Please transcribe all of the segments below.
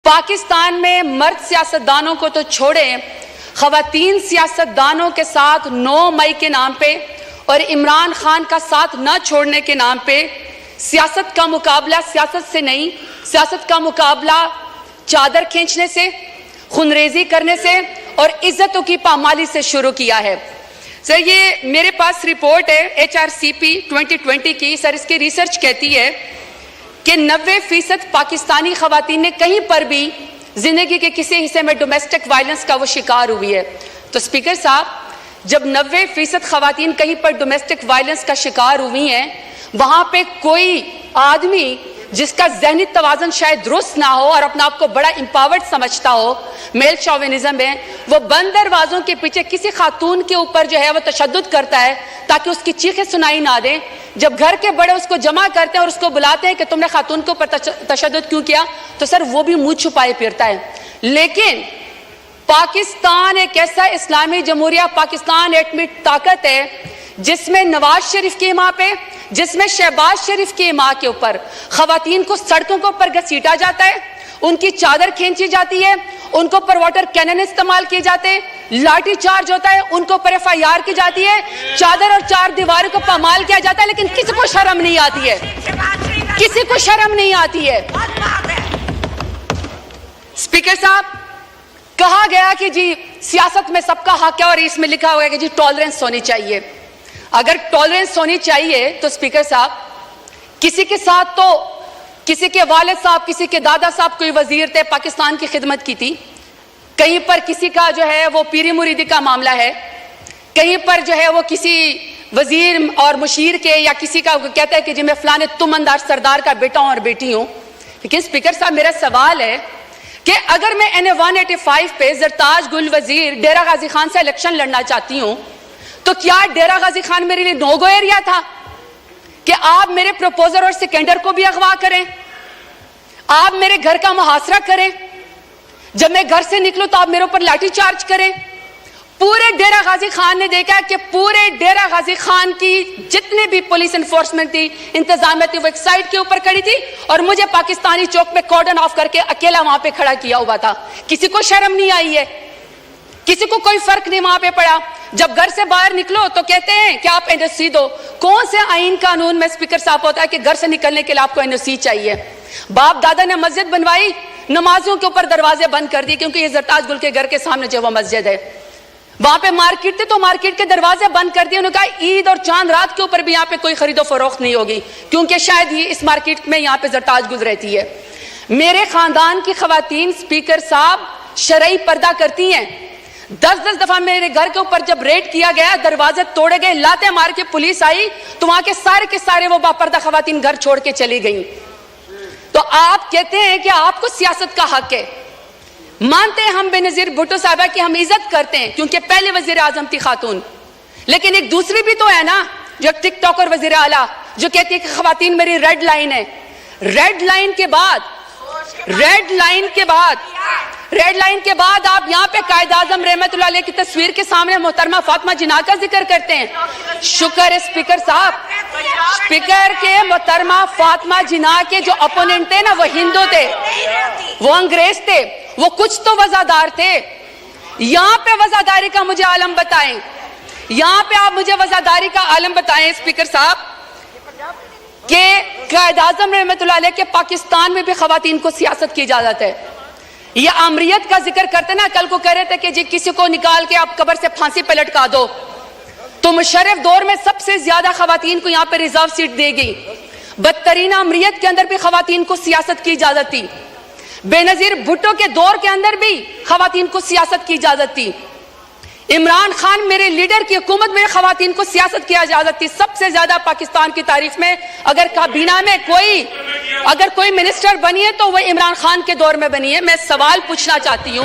پاکستان میں مرد سیاستدانوں کو تو چھوڑیں، خواتین سیاستدانوں کے ساتھ 9 مئی کے نام پہ اور عمران خان کا ساتھ نہ چھوڑنے کے نام پہ سیاست کا مقابلہ سیاست سے نہیں، سیاست کا مقابلہ چادر کھینچنے سے، خونریزی کرنے سے اور عزتوں کی پامالی سے شروع کیا ہے۔ سر، یہ میرے پاس رپورٹ ہے HRCP 2020 کی۔ سر، اس کی ریسرچ کہتی ہے کہ 90% پاکستانی خواتین نے کہیں پر بھی زندگی کے کسی حصے میں ڈومیسٹک وائلنس کا وہ شکار ہوئی ہے۔ تو اسپیکر صاحب، جب 90% خواتین کہیں پر ڈومیسٹک وائلنس کا شکار ہوئی ہیں، وہاں پہ کوئی آدمی جس کا ذہنی توازن شاید درست نہ ہو اور اپنا آپ کو بڑا امپاورڈ سمجھتا ہو، میل شوونزم ہے، وہ بند دروازوں کے پیچھے کسی خاتون کے اوپر جو ہے وہ تشدد کرتا ہے تاکہ اس کی چیخیں سنائی نہ دیں۔ جب گھر کے بڑے اس کو جمع کرتے ہیں اور اس کو بلاتے ہیں کہ تم نے خاتون کے اوپر تشدد کیوں کیا، تو سر وہ بھی منہ چھپائے پھرتا ہے۔ لیکن پاکستان ایک ایسا اسلامی جمہوریہ پاکستان ایٹمی طاقت ہے جس میں نواز شریف کی ماں پہ، جس میں شہباز شریف کی ماں کے اوپر خواتین کو سڑکوں کے اوپر گھسیٹا جاتا ہے، ان کی چادر کھینچی جاتی ہے، ان کو پر واٹر کینن استعمال کیے جاتے ہیں، لاٹھی چارج ہوتا ہے، ان کو پر FIR کی جاتی ہے، چادر اور 4 دیواروں کو پامال کیا جاتا ہے، لیکن کسی کو شرم نہیں آتی ہے، کسی کو شرم نہیں آتی ہے۔ اسپیکر صاحب، کہا گیا کہ جی سیاست میں سب کا حق ہے اور اس میں لکھا ہوا ہے کہ جی ٹالرنس ہونی چاہیے۔ اگر ٹالرنس ہونی چاہیے تو اسپیکر صاحب، کسی کے ساتھ تو کسی کے والد صاحب، کسی کے دادا صاحب کوئی وزیر تھے، پاکستان کی خدمت کی تھی، کہیں پر کسی کا جو ہے وہ پیری مریدی کا معاملہ ہے، کہیں پر جو ہے وہ کسی وزیر اور مشیر کے یا کسی کا کہتا ہے کہ جی میں فلانے تم اندار سردار کا بیٹا ہوں اور بیٹی ہوں۔ لیکن اسپیکر صاحب، میرا سوال ہے کہ اگر میں NA 185 پہ زرتاج گل وزیر ڈیرہ غازی خان سے الیکشن لڑنا چاہتی ہوں تو کیا ڈیرہ غازی خان میرے لیے نو گو ایریا تھا کہ آپ میرے پروپوزر اور سیکنڈر کو بھی اغوا کریں، آپ میرے گھر کا محاصرہ کریں، جب میں گھر سے نکلوں تو آپ میرے اوپر لاٹھی چارج کریں؟ پورے ڈیرہ غازی خان نے دیکھا کہ پورے ڈیرہ غازی خان کی جتنے بھی پولیس انفورسمنٹ تھی، انتظامیہ تھی، وہ ایک سائڈ کے اوپر کھڑی تھی اور مجھے پاکستانی چوک میں کارڈن آف کر کے اکیلا وہاں پہ کھڑا کیا ہوا تھا۔ کسی کو شرم نہیں آئی ہے، کسی کو کوئی فرق نہیں وہاں پہ پڑا۔ جب گھر سے باہر نکلو تو کہتے ہیں کہ آپ NOC دو۔ کون سے آئین قانون میں اسپیکر صاحب ہوتا ہے کہ گھر سے نکلنے کے لیے آپ کو NOC چاہیے؟ باپ دادا نے مسجد بنوائی، نمازوں کے اوپر دروازے بند کر دی کیونکہ یہ زرتاج گل کے گھر کے سامنے جو وہ مسجد ہے۔ وہاں پہ مارکیٹ تھی تو مارکیٹ کے دروازے بند کر دیے، انہوں نے کہا عید اور چاند رات کے اوپر بھی یہاں پہ کوئی خرید و فروخت نہیں ہوگی کیونکہ شاید یہ اس مارکیٹ میں یہاں پہ زرتاج گل رہتی ہے۔ میرے خاندان کی خواتین اسپیکر صاحب شرعی پردہ کرتی ہیں۔ 10 دفعہ میرے گھر کے اوپر جب ریڈ کیا گیا، دروازے توڑے گئے، لاتے مار کے پولیس آئی تو وہاں کے سارے وہ باپردہ خواتین گھر چھوڑ کے چلی گئیں۔ تو آپ کہتے ہیں کہ آپ کو سیاست کا حق ہے۔ مانتے ہیں ہم بینظیر بھٹو صاحبہ کی ہم عزت کرتے ہیں کیونکہ پہلے وزیر اعظم تھی خاتون، لیکن ایک دوسری بھی تو ہے نا جو ٹک ٹاک اور وزیر اعلیٰ جو کہتی ہے کہ خواتین میری ریڈ لائن ہے۔ ریڈ لائن کے بعد آپ یہاں پہ قائد اعظم رحمت اللہ علیہ کی تصویر کے سامنے محترمہ فاطمہ جناح کا ذکر کرتے ہیں۔ شکر ہے اسپیکر صاحب، اسپیکر کے محترمہ فاطمہ جناح کے جو اپوننٹ تھے نا وہ ہندو تھے، وہ انگریز تھے، وہ کچھ تو وزادار تھے۔ یہاں پہ وزاداری کا مجھے عالم بتائیں، یہاں پہ آپ مجھے وزاداری کا عالم بتائیں اسپیکر صاحب کہ قائد اعظم رحمت اللہ علیہ کے پاکستان میں بھی خواتین کو سیاست کی اجازت ہے۔ یہ آمریت کا ذکر کرتے نا، کل کو کہہ رہے تھے کہ جی کسی کو نکال کے آپ قبر سے پھانسی پہ لٹکا دو، تو مشرف دور میں سب سے زیادہ خواتین کو یہاں پہ ریزرو سیٹ دے گئی۔ بدترین آمریت کے اندر بھی خواتین کو سیاست کی اجازت تھی، بینظیر بھٹو کے دور کے اندر بھی خواتین کو سیاست کی اجازت تھی، عمران خان میرے لیڈر کی حکومت میں خواتین کو سیاست کی اجازت تھی۔ سب سے زیادہ پاکستان کی تاریخ میں اگر کابینہ میں کوئی منسٹر بنی ہے تو وہ عمران خان کے دور میں بنی ہے۔ میں سوال پوچھنا چاہتی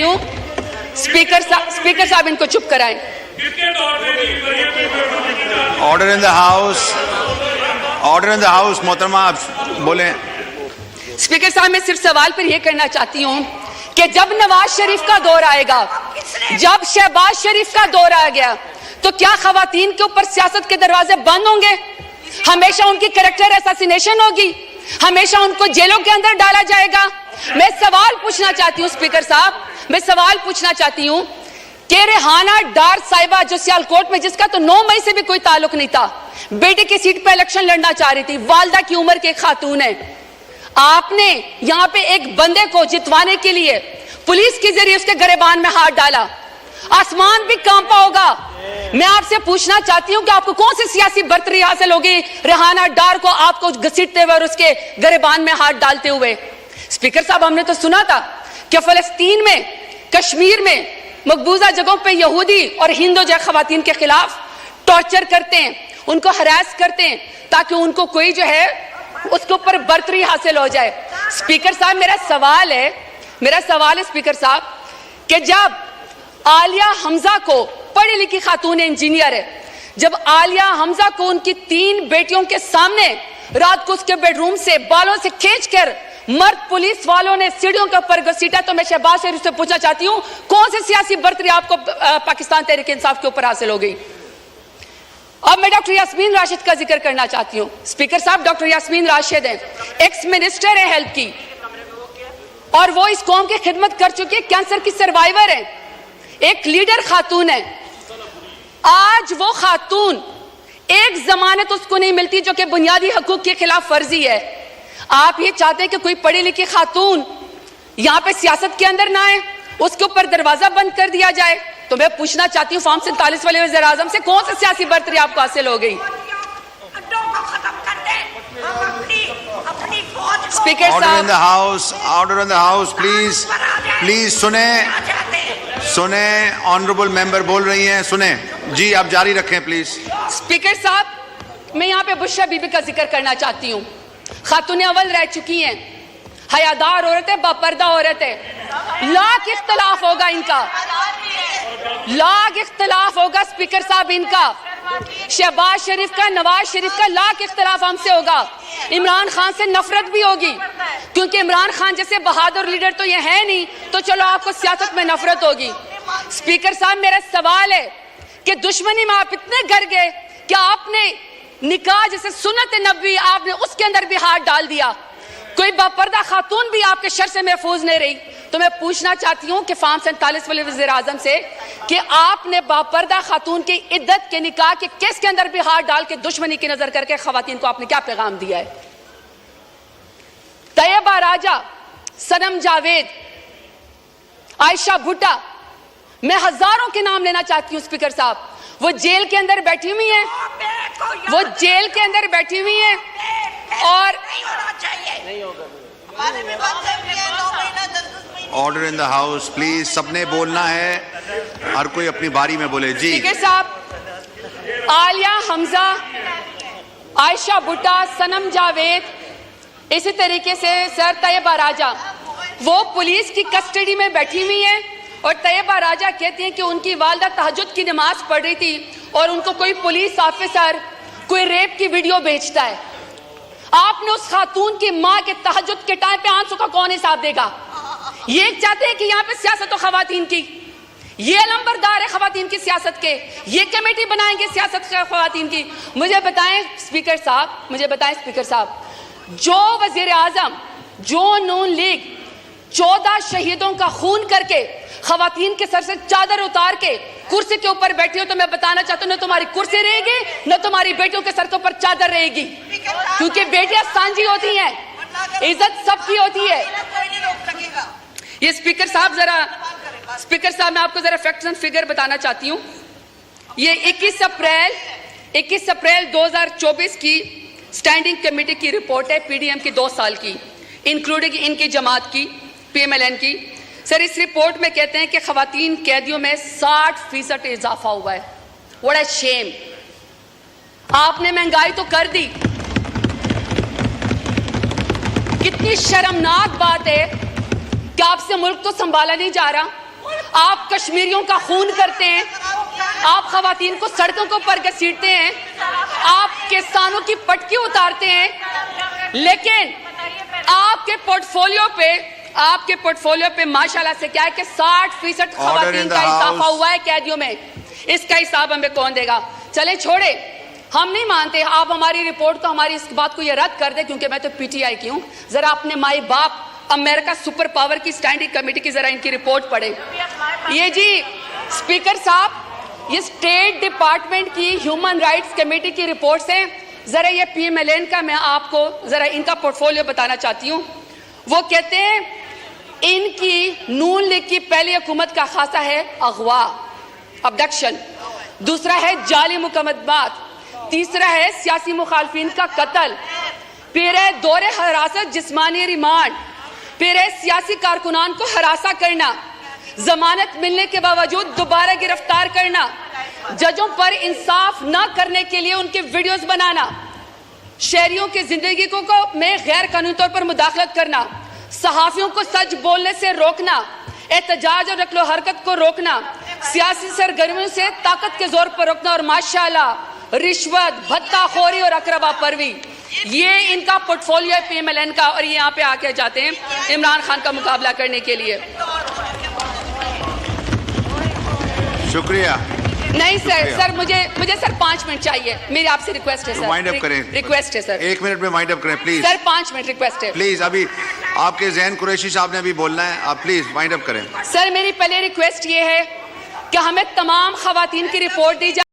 ہوں اسپیکر صاحب ان کو چپ کرائیں۔ آرڈر ان دا ہاؤس، محترمہ آپ بولیں۔ اسپیکر صاحب میں صرف سوال پر یہ کرنا چاہتی ہوں کہ جب نواز شریف کا دور آئے گا، جب شہباز شریف کا دور آ گیا تو کیا خواتین کے اوپر سیاست کے دروازے بند ہوں گے؟ ہمیشہ ان کی کریکٹر اساسینیشن ہوگی؟ ہمیشہ ان کو جیلوں کے اندر ڈالا جائے گا. میں سوال پوچھنا چاہتی ہوں اسپیکر صاحب, میں سوال پوچھنا چاہتی ہوں کہ ریحانہ ڈار صاحبہ جو سیالکوٹ میں, جس کا تو 9 مئی سے بھی کوئی تعلق نہیں تھا, بیٹے کی سیٹ پہ الیکشن لڑنا چاہ رہی تھی, والدہ کی عمر کے ایک خاتون ہے, آپ نے یہاں پہ ایک بندے کو جتوانے کے لیے پولیس کے ذریعے اس کے گریبان میں ہاتھ ڈالا, آسمان بھی کانپا ہوگا. میں آپ سے پوچھنا چاہتی ہوں کہ آپ کو کون سی سیاسی برتری حاصل ہوگی ریحانہ ڈار کو آپ کو گھسیٹتے ہوئے اور اس کے گریبان میں ہاتھ ڈالتے ہوئے. اسپیکر صاحب, ہم نے تو سنا تھا کہ فلسطین میں, کشمیر میں مقبوضہ جگہوں پہ یہودی اور ہندو جو خواتین کے خلاف ٹارچر کرتے ہیں, ان کو ہراس کرتے ہیں تاکہ ان کو کوئی جو ہے اس کے اوپر برتری حاصل ہو جائے. اسپیکر صاحب, میرا سوال ہے اسپیکر صاحب کہ جب عالیہ حمزہ کو, پڑھی لکھی خاتون انجینئر ہے, جب عالیہ حمزہ کو ان کی 3 بیٹیوں کے سامنے رات کو اس کے بیڈ روم سے بالوں سے کھینچ کر مرد پولیس والوں نے سیڑھیوں کے اوپر گھسیٹا, تو میں شہباز شریف سے پوچھنا چاہتی ہوں کون سی سیاسی برتری آپ کو پاکستان تحریک انصاف کے اوپر حاصل ہو گئی. اب میں ڈاکٹر یاسمین راشد کا ذکر کرنا چاہتی ہوں. اسپیکر صاحب, ڈاکٹر یاسمین راشد ہیں, ایکس منسٹر ہیں ہیلتھ کی, اور وہ اس قوم کی خدمت کر چکی ہے, کینسر کی سروائیور ہیں, ایک لیڈر خاتون ہے. آج وہ خاتون, ایک ضمانت اس کو نہیں ملتی جو کہ بنیادی حقوق کے خلاف ورزی ہے. آپ یہ چاہتے ہیں کہ کوئی پڑھی لکھی خاتون یہاں پہ سیاست کے اندر نہ آئے, اس کے اوپر دروازہ بند کر دیا جائے. تو میں پوچھنا چاہتی ہوں فارم 47 والے وزیر اعظم سے کون سی سیاسی برتری آپ کو حاصل ہو گئی. اسپیکر آرڈر صاحب, ان دا ہاؤس پلیز سنیں آنریبل ممبر بول رہی ہیں, سنیں جی, آپ جاری رکھیں پلیز. اسپیکر صاحب, میں یہاں پہ بشرا بی بی کا ذکر کرنا چاہتی ہوں. خاتون اول رہ چکی ہیں, حیادار عورت ہے, باپردہ عورت ہے. لاکھ اختلاف ہوگا ان کا, لاکھ اختلاف ہوگا اسپیکر صاحب ان کا, شہباز شریف کا, نواز شریف کا, لاکھ اختلاف ہم سے ہوگا. عمران خان سے نفرت بھی ہوگی, کیونکہ عمران خان جیسے بہادر لیڈر تو یہ ہے نہیں, تو چلو آپ کو سیاست میں نفرت ہوگی. اسپیکر صاحب, میرا سوال ہے کہ دشمنی میں آپ اتنے گر گئے کہ آپ نے نکاح جیسے سنت نبوی, آپ نے اس کے اندر بھی ہاتھ ڈال دیا. کوئی باپردہ خاتون بھی آپ کے شر سے محفوظ نہیں رہی. تو میں پوچھنا چاہتی ہوں کہ فارم 47 والے وزیر اعظم سے کہ آپ نے باپردہ خاتون کی عدت کے نکاح کے کیس کے اندر بھی ہاتھ ڈال کے دشمنی کی نظر کر کے خواتین کو آپ نے کیا پیغام دیا ہے. طیبہ راجہ, صنم جاوید, عائشہ بھٹا, میں ہزاروں کے نام لینا چاہتی ہوں اسپیکر صاحب. وہ جیل کے اندر بیٹھی ہوئی ہیں, وہ جیل کے اندر بیٹھی ہوئی ہیں, اور order in the house please, سب نے بولنا ہے, ہر کوئی اپنی باری میں بولے. جی اسپیکر صاحب, عالیہ حمزہ, عائشہ بھٹا, صنم جاوید, اسی طریقے سے سر طیبہ راجہ, وہ پولیس کی کسٹڈی میں بیٹھی ہوئی ہیں, اور طیبہ راجہ کہتی ہیں کہ ان کی والدہ تہجد کی نماز پڑھ رہی تھی اور ان کو کوئی پولیس آفیسر کوئی ریپ کی ویڈیو بھیجتا ہے. آپ نے اس خاتون کی ماں کے تہجد کے ٹائم پہ آنسو کا کون حساب دے گا؟ یہ چاہتے ہیں کہ یہاں پہ سیاست و خواتین کی, یہ علمبردار ہے خواتین کی سیاست کے, یہ کمیٹی بنائیں گے سیاست خواتین کی. مجھے بتائیں اسپیکر صاحب, جو وزیر اعظم, جو نون لیگ 14 شہیدوں کا خون کر کے خواتین کے سر سے چادر اتار کے کرسی کے اوپر بیٹھی ہو, تو میں بتانا چاہتا ہوں نہ تمہاری کرسی رہے گی, نہ تمہاری بیٹیوں کے سر کے اوپر چادر رہے گی, کیونکہ بیٹیاں سانجی ہوتی ہیں, عزت سب کی ہوتی ہے. یہ اسپیکر صاحب میں آپ کو ذرا فیکٹس اینڈ فگر بتانا چاہتی ہوں. یہ 21 اپریل 2024 کی اسٹینڈنگ کمیٹی کی رپورٹ ہے, پی ڈی ایم کی 2 سال کی, انکلوڈنگ ان کی جماعت کی, پی ایم ایل این کی. سر, اس رپورٹ میں کہتے ہیں کہ خواتین قیدیوں میں 60% اضافہ ہوا ہے. واٹ اے شیم. آپ نے مہنگائی تو کر دی, کتنی شرمناک بات ہے کہ آپ سے ملک تو سنبھالا نہیں جا رہا. آپ کشمیریوں کا خون کرتے ہیں, آپ خواتین کو سڑکوں کو پر گھسیٹتے ہیں, آپ کسانوں کی پٹکی اتارتے ہیں, لیکن آپ کے پورٹ فولیو پہ ماشاءاللہ سے کیا ہے کہ 60% خواتین کا اضافہ ہوا ہے قیدیوں میں. اس کا حساب ہمیں کون دے گا؟ چلے چھوڑے, ہم نہیں مانتے. آپ ہماری رپورٹ کو, ہماری اس بات کو یہ رد کر دیں, کیونکہ میں تو پی ٹی آئی کی ہوں. ذرا اپنے مائی باپ امریکہ سپر پاور کی اسٹینڈنگ کمیٹی کی ذرا ان کی رپورٹ پڑھیں. یہ جی اسپیکر صاحب, یہ اسٹیٹ ڈپارٹمنٹ کی ہیومن رائٹس کمیٹی کی رپورٹس ہیں. ذرا یہ پی ایم ایل این کا میں آپ کو ذرا ان کا پورٹ فولیو بتانا چاہتی ہوں. وہ کہتے ہیں ان کی نون لیگ کی پہلی حکومت کا خاصہ ہے اغوا, ابڈکشن. دوسرا ہے جعلی مقدمات. تیسرا ہے سیاسی مخالفین کا قتل. پھر ہے دور حراست, جسمانی ریمانڈ. پھر ہے سیاسی کارکنان کو ہراساں کرنا, ضمانت ملنے کے باوجود دوبارہ گرفتار کرنا, ججوں پر انصاف نہ کرنے کے لیے ان کے ویڈیوز بنانا, شہریوں کی زندگی کو میں غیر قانونی طور پر مداخلت کرنا, صحافیوں کو سچ بولنے سے روکنا, احتجاج اور نقل و حرکت کو روکنا, سیاسی سرگرمیوں سے طاقت کے زور پر روکنا, اور ماشاءاللہ رشوت, بھتہ خوری اور اقربا پروی. یہ ان کا پورٹ فولیو ہے پی ایم ایل این کا, اور یہ یہاں پہ آ کے جاتے ہیں عمران خان کا مقابلہ کرنے کے لیے. شکریہ. نہیں سر مجھے سر 5 منٹ چاہیے. میری آپ سے ریکویسٹ ہے سر. وائنڈ اپ کریں. ریکویسٹ ہے سر. 1 منٹ میں وائنڈ اپ کریں پلیز. سر 5 منٹ ریکویسٹ ہے پلیز. ابھی آپ کے ذہن قریشی صاحب نے ابھی بولنا ہے, آپ پلیز وائنڈ اپ کریں. سر میری پہلے ریکویسٹ یہ ہے کہ ہمیں تمام خواتین کی رپورٹ دی جائے.